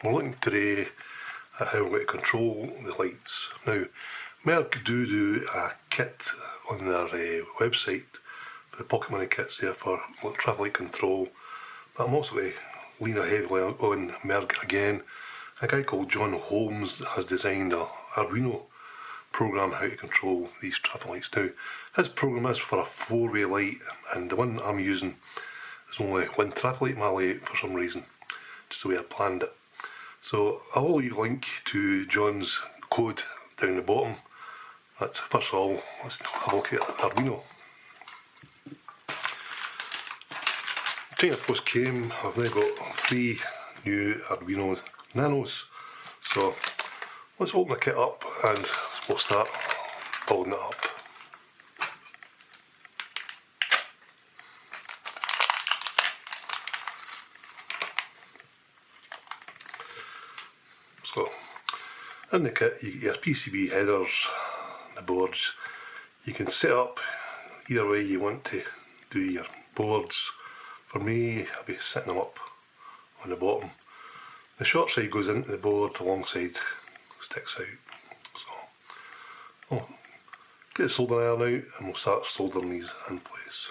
We're looking today at how we're going to control the lights. Now, Merck do a kit on their website for the pocket money kits there for traffic light control, but I'm also going to lean heavily on Merck again. A guy called John Holmes has designed a Arduino program how to control these traffic lights. Now, his program is for a four-way light, and the one I'm using is only one traffic light in my layout for some reason, just the way I planned it. So I will leave a link to John's code down the bottom. First of all, let's have a look at Arduino. China Post came, I've now got 3 new Arduino Nanos. So let's open the kit up and we'll start building it up. So in the kit you get your PCB headers, the boards. You can set up either way you want to do your boards. For me, I'll be setting them up on the bottom. The short side goes into the board, the long side sticks out. So I'll get the soldering iron out and we'll start soldering these in place.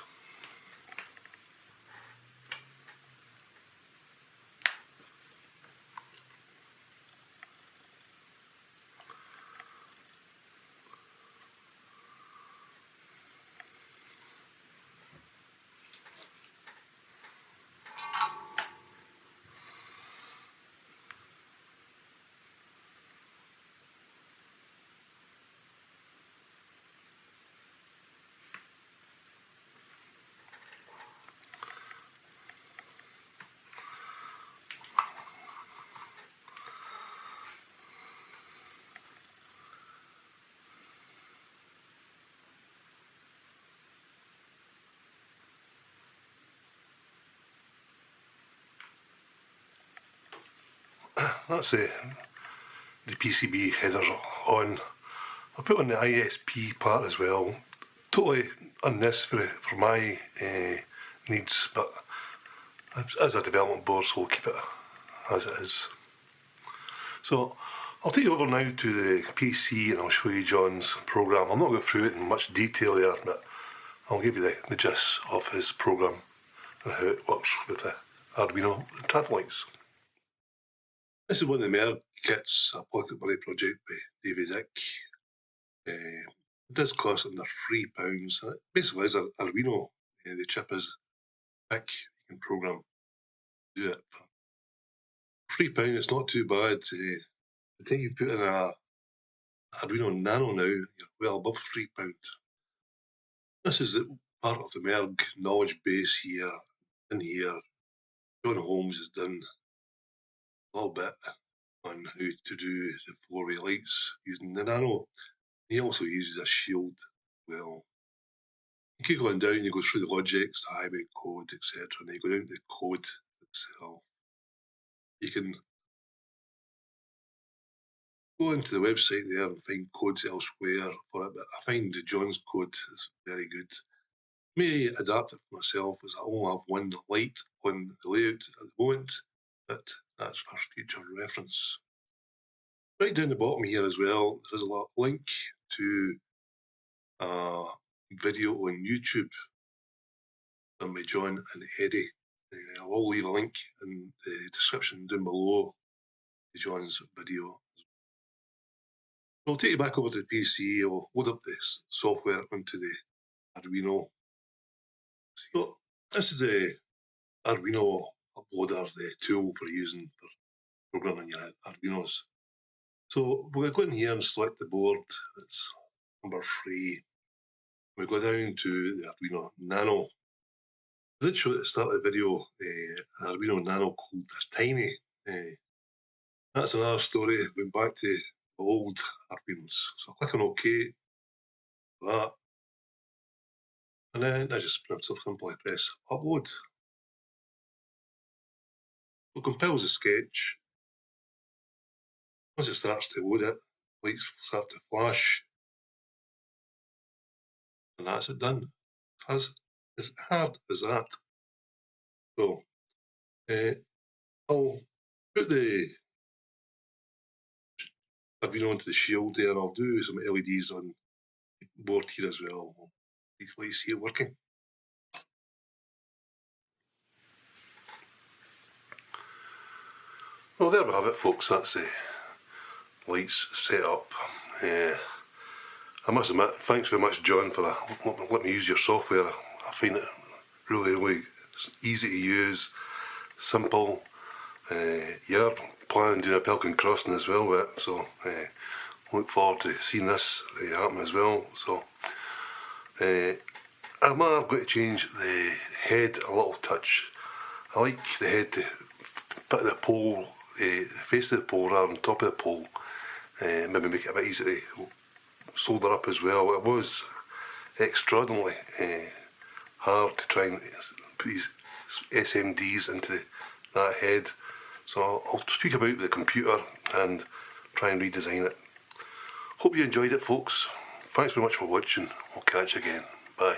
That's the PCB headers on. I'll put on the ISP part as well. Totally unnecessary for my needs, but as a development board, so we'll keep it as it is. So I'll take you over now to the PC and I'll show you John's program. I'm not going through it in much detail there, but I'll give you the gist of his program and how it works with the Arduino traffic lights. This is one of the Merck kits, a pocket money project by David Icke. It does cost under £3. It basically is an Arduino. The chip is thick, you can program to do it. For £3, it's not too bad. The thing you put in a Arduino Nano now, you're well above £3. This is part of the Merck knowledge base here. In here, John Holmes has done a little bit on how to do the four-way lights using the Nano. He also uses a shield well. You keep going down, you go through the logics, the highway code, etc. And then you go down to the code itself. You can go into the website there and find codes elsewhere for it, but I find John's code is very good. May adapt it for myself as I only have one light on the layout at the moment, but that's for future reference. Right down the bottom here as well, there's a link to a video on YouTube done by John and Eddie. I will leave a link in the description down below to John's video. So I'll take you back over to the PC, I'll load up this software onto the Arduino. So this is the Arduino uploader, the tool for using for programming your Arduinos. So we'll go in here and select the board, it's number 3. We go down to the Arduino Nano. I did show at the start of the video an Arduino Nano called Tiny. That's another story, going back to the old Arduinos. So click on OK for that. And then I just simply press upload. So it compiles the sketch. Once it starts to load it, lights start to flash. And that's it done. As hard as that. So I'll put the I've been onto the Shield there, and I'll do some LEDs on the board here as well. Let you see it working. Well, there we have it, folks. That's the lights set up. I must admit, thanks very much, John, for letting me use your software. I find it really easy to use, simple. You're planning doing a Pelican Crossing as well with it, so look forward to seeing this happen as well. So I'm going to change the head a little touch. I like the head to fit in the pole, the face of the pole rather than top of the pole. Maybe make it a bit easier to solder up as well. It was extraordinarily hard to try and put these SMDs into that head. So I'll speak about the computer and try and redesign it. Hope you enjoyed it, folks. Thanks very much for watching. We'll catch you again. Bye.